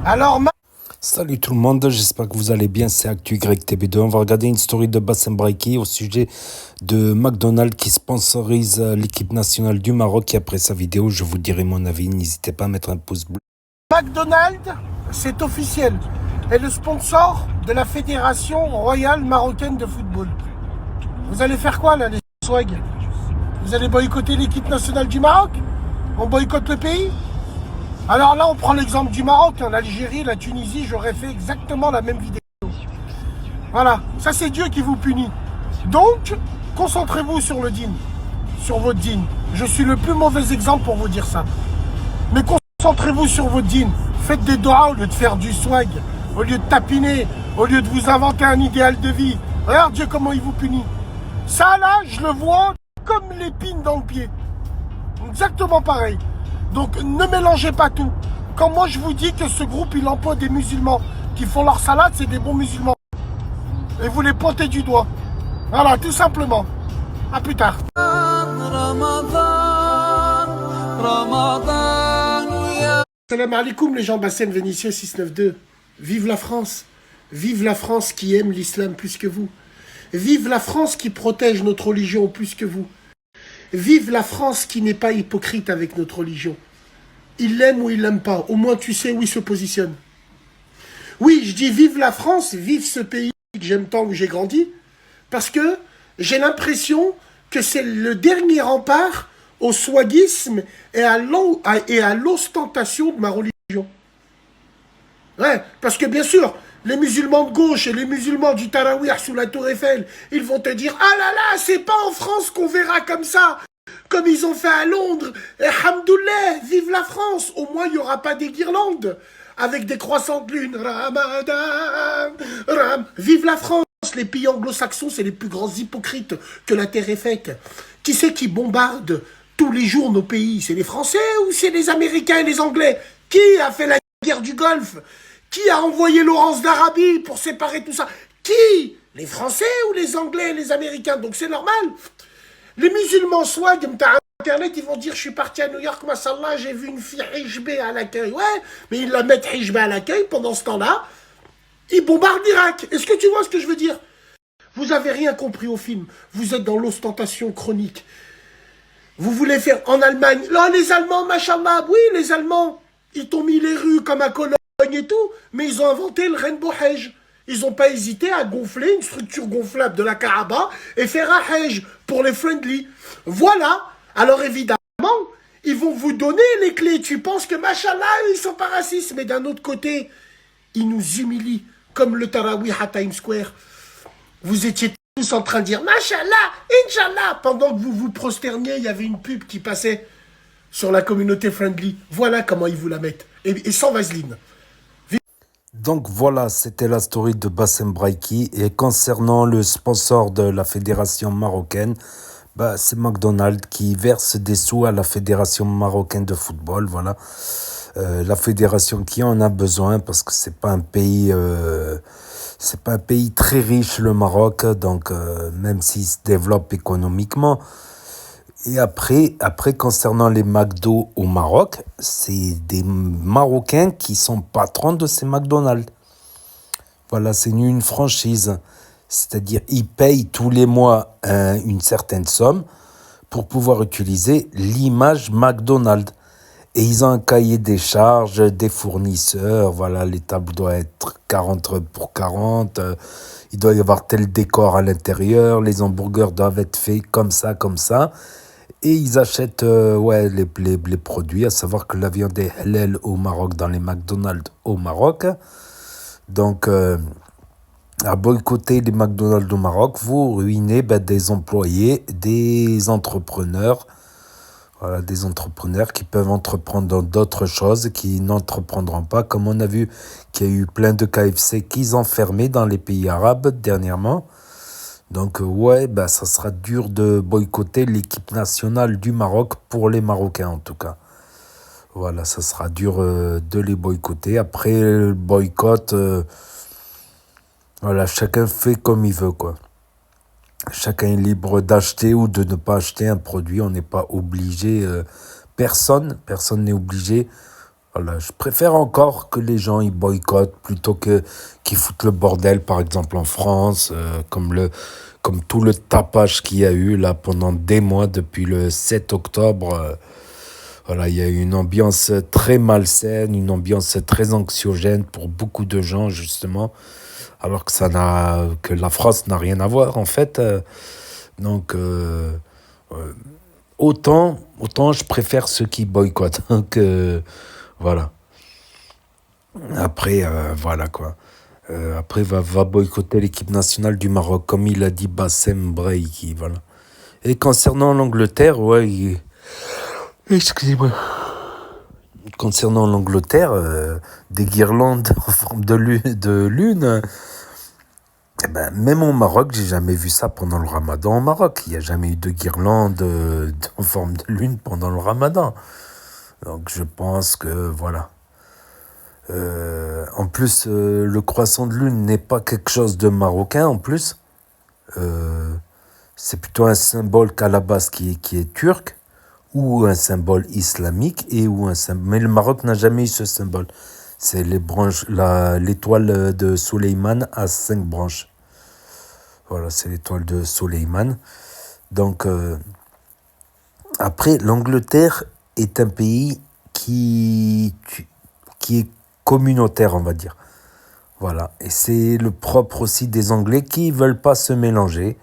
Alors, Salut tout le monde, j'espère que vous allez bien, c'est ActuYTB2. On va regarder une story de Bassem Braiki au sujet de McDonald's qui sponsorise l'équipe nationale du Maroc. Et après sa vidéo, je vous dirai mon avis. N'hésitez pas à mettre un pouce bleu. McDonald's, c'est officiel, est le sponsor de la Fédération royale marocaine de football. Vous allez faire quoi là, les swag? Vous allez boycotter l'équipe nationale du Maroc? On boycotte le pays? Alors là, on prend l'exemple du Maroc, l'Algérie, la Tunisie, j'aurais fait exactement la même vidéo. Voilà, ça c'est Dieu qui vous punit. Donc, concentrez-vous sur le dîne, sur votre dîne. Je suis le plus mauvais exemple pour vous dire ça. Mais concentrez-vous sur votre dîne. Faites des doigts au lieu de faire du swag, au lieu de tapiner, au lieu de vous inventer un idéal de vie. Regarde Dieu comment il vous punit. Ça là, je le vois comme l'épine dans le pied. Exactement pareil. Donc ne mélangez pas tout. Quand moi je vous dis que ce groupe il emploie des musulmans qui font leur salade, c'est des bons musulmans. Et vous les pointez du doigt. Voilà, tout simplement. À plus tard. Salam alaikum les gens, Bassem Vénitieux 692. Vive la France. Vive la France qui aime l'islam plus que vous. Vive la France qui protège notre religion plus que vous. Vive la France qui n'est pas hypocrite avec notre religion. Il l'aime ou il l'aime pas. Au moins tu sais où il se positionne. Oui, je dis vive la France, vive ce pays que j'aime tant, où j'ai grandi. Parce que j'ai l'impression que c'est le dernier rempart au swagisme et à l'ostentation de ma religion. Ouais, parce que bien sûr, les musulmans de gauche et les musulmans du Tarawih sous la tour Eiffel, ils vont te dire « Ah là là, c'est pas en France qu'on verra comme ça !» Comme ils ont fait à Londres. Et hamdoullah, vive la France. Au moins, il n'y aura pas des guirlandes avec des croissants de lune. Ramadan, vive la France. Les pays anglo-saxons, c'est les plus grands hypocrites que la terre est faite. Qui c'est qui bombarde tous les jours nos pays? C'est les Français ou c'est les Américains et les Anglais? Qui a fait la guerre du Golfe? Qui a envoyé Laurence d'Arabie pour séparer tout ça? Qui? Les Français ou les Anglais et les Américains? Donc c'est normal. Les musulmans swag, Internet, ils vont dire je suis parti à New York, mashallah, j'ai vu une fille hijbée à l'accueil. Ouais, mais ils la mettent hijbée à l'accueil pendant ce temps-là. Ils bombardent l'Irak. Est-ce que tu vois ce que je veux dire? Vous avez rien compris au film. Vous êtes dans l'ostentation chronique. Vous voulez faire en Allemagne. Là, les Allemands, machallah, oui, les Allemands, ils t'ont mis les rues comme à Cologne et tout, mais ils ont inventé le Rainbow Hajj. Ils n'ont pas hésité à gonfler une structure gonflable de la Kaaba et faire un Hajj pour les friendly. Voilà. Alors évidemment, ils vont vous donner les clés. Tu penses que, machallah, ils sont pas racistes. Mais d'un autre côté, ils nous humilient comme le Tarawih à Times Square. Vous étiez tous en train de dire Machallah, Inch'Allah. Pendant que vous vous prosterniez, il y avait une pub qui passait sur la communauté friendly. Voilà comment ils vous la mettent. Et sans vaseline. Donc voilà, c'était la story de Bassem Braiki. Et concernant le sponsor de la fédération marocaine, c'est McDonald's qui verse des sous à la fédération marocaine de football. Voilà. La fédération qui en a besoin parce que c'est pas un pays très riche, le Maroc, donc même s'il se développe économiquement. Et après concernant les McDo au Maroc, c'est des Marocains qui sont patrons de ces McDonald's. Voilà, c'est une franchise. C'est-à-dire, ils payent tous les mois une certaine somme pour pouvoir utiliser l'image McDonald's. Et ils ont un cahier des charges, des fournisseurs, voilà, les tables doivent être 40 pour 40, il doit y avoir tel décor à l'intérieur, les hamburgers doivent être faits comme ça, et ils achètent les produits, à savoir que la viande est halal au Maroc, dans les McDonald's au Maroc. Donc, à boycotter les McDonald's au Maroc, vous ruinez des employés, des entrepreneurs. Voilà, des entrepreneurs qui peuvent entreprendre dans d'autres choses, qui n'entreprendront pas, comme on a vu qu'il y a eu plein de KFC qu'ils ont fermé dans les pays arabes dernièrement. Donc ça sera dur de boycotter l'équipe nationale du Maroc, pour les Marocains en tout cas. Voilà, ça sera dur de les boycotter. Après le boycott, voilà, chacun fait comme il veut, quoi. Chacun est libre d'acheter ou de ne pas acheter un produit. On n'est pas obligé, personne n'est obligé Voilà, je préfère encore que les gens ils boycottent plutôt que qu'ils foutent le bordel, par exemple en France, comme tout le tapage qu'il y a eu là pendant des mois depuis le 7 octobre. Voilà, il y a eu une ambiance très malsaine, une ambiance très anxiogène pour beaucoup de gens justement, alors que la France n'a rien à voir en fait. Donc autant je préfère ceux qui boycottent que voilà. Après, voilà quoi. Après, va boycotter l'équipe nationale du Maroc, comme il a dit Bassem Braïki, voilà. Et concernant l'Angleterre, ouais, excusez-moi. Concernant l'Angleterre, des guirlandes en forme de lune, eh ben, même au Maroc, j'ai jamais vu ça pendant le Ramadan au Maroc. Il n'y a jamais eu de guirlande en forme de lune pendant le Ramadan. Donc je pense que voilà. En plus, le croissant de lune n'est pas quelque chose de marocain en plus. Euh, c'est plutôt un symbole qu'à la base qui est turc, ou un symbole islamique, mais le Maroc n'a jamais eu ce symbole. C'est l'étoile de Souleyman à 5 branches. Voilà, c'est l'étoile de Souleyman. Donc, après, l'Angleterre est un pays qui est communautaire, on va dire. Voilà, et c'est le propre aussi des Anglais qui veulent pas se mélanger.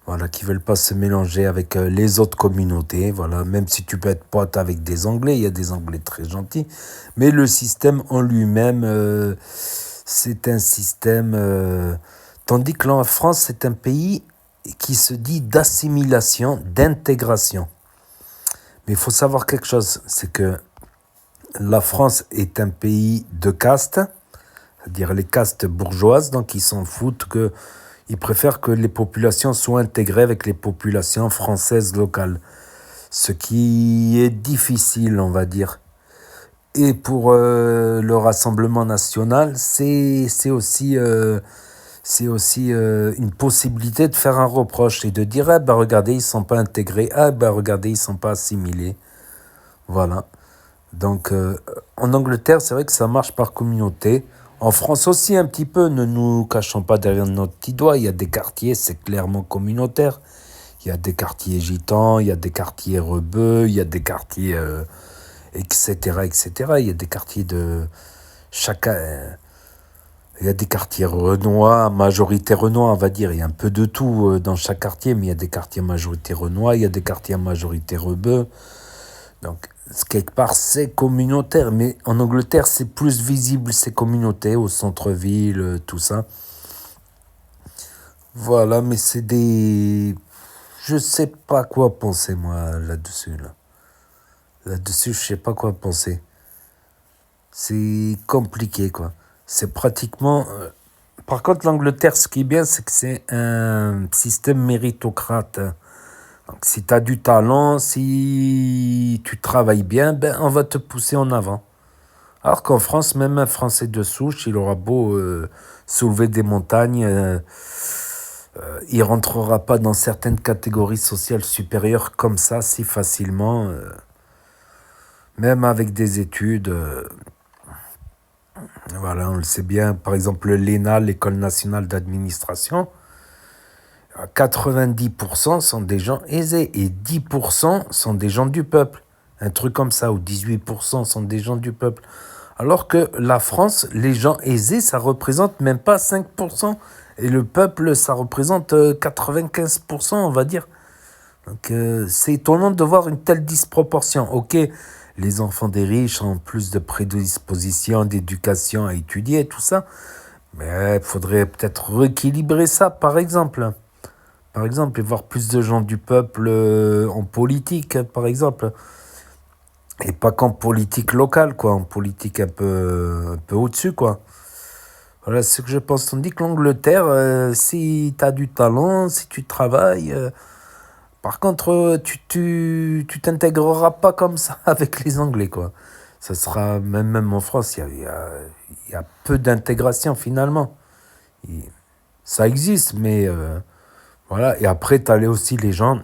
Voilà, qui veulent pas se mélanger avec les autres communautés. Voilà, même si tu peux être pote avec des Anglais, il y a des Anglais très gentils. Mais le système en lui-même, c'est un système. Tandis que la France, c'est un pays qui se dit d'assimilation, d'intégration. Mais il faut savoir quelque chose, c'est que la France est un pays de castes, c'est-à-dire les castes bourgeoises, donc ils s'en foutent ils préfèrent que les populations soient intégrées avec les populations françaises locales. Ce qui est difficile, on va dire. Et pour le Rassemblement national, c'est aussi une possibilité de faire un reproche et de dire ah ben regardez, ils ne sont pas intégrés, ah ben regardez, ils ne sont pas assimilés. Voilà. Donc en Angleterre, c'est vrai que ça marche par communauté. En France aussi un petit peu, ne nous cachons pas derrière notre petit doigt, il y a des quartiers, c'est clairement communautaire. Il y a des quartiers gitans, il y a des quartiers rebeux, il y a des quartiers etc., etc. Il y a des quartiers de chacun. Il y a des quartiers renois, majorité renois, on va dire. Il y a un peu de tout dans chaque quartier, mais il y a des quartiers majorité renois, il y a des quartiers majorité rebeux. Donc, quelque part, c'est communautaire. Mais en Angleterre, c'est plus visible, c'est communautaire, au centre-ville, tout ça. Voilà, mais c'est des... Je sais pas quoi penser, moi, là-dessus. Là-dessus, je sais pas quoi penser. C'est compliqué, quoi. C'est pratiquement... Par contre, l'Angleterre, ce qui est bien, c'est que c'est un système méritocrate. Donc, si tu as du talent, si tu travailles bien, ben, on va te pousser en avant. Alors qu'en France, même un Français de souche, il aura beau soulever des montagnes, il rentrera pas dans certaines catégories sociales supérieures comme ça, si facilement. Même avec des études, voilà, on le sait bien. Par exemple, l'ENA, l'École nationale d'administration, 90% sont des gens aisés et 10% sont des gens du peuple. Un truc comme ça, ou 18% sont des gens du peuple. Alors que la France, les gens aisés, ça représente même pas 5%. Et le peuple, ça représente 95%, on va dire. Donc c'est étonnant de voir une telle disproportion. Ok, les enfants des riches ont plus de prédisposition, d'éducation à étudier, tout ça. Mais il faudrait peut-être rééquilibrer ça, par exemple. Par exemple, et voir plus de gens du peuple en politique, par exemple. Et pas qu'en politique locale, quoi. En politique un peu au-dessus, quoi. Voilà ce que je pense. Tandis que l'Angleterre, si tu as du talent, si tu travailles... par contre, tu t'intégreras pas comme ça avec les Anglais, quoi. Ça sera... Même en France, il y a peu d'intégration, finalement. Ça existe, mais... voilà. Et après, tu as aussi les gens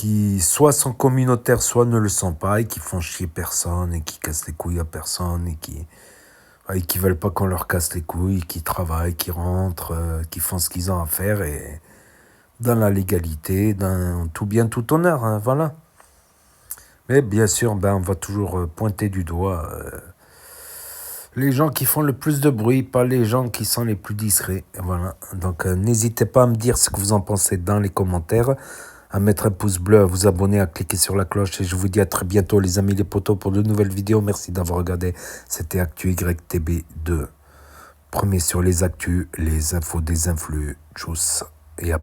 qui soit sont communautaires, soit ne le sont pas, et qui font chier personne, et qui cassent les couilles à personne, et qui veulent pas qu'on leur casse les couilles, qui travaillent, qui rentrent, qui font ce qu'ils ont à faire, et dans la légalité, dans tout bien, tout honneur, hein, voilà. Mais bien sûr, on va toujours pointer du doigt les gens qui font le plus de bruit, pas les gens qui sont les plus discrets. Voilà. Donc n'hésitez pas à me dire ce que vous en pensez dans les commentaires, à mettre un pouce bleu, à vous abonner, à cliquer sur la cloche. Et je vous dis à très bientôt les amis les potos pour de nouvelles vidéos. Merci d'avoir regardé. C'était Actu YTB2. Premier sur les actus, les infos des influx. Tchuss.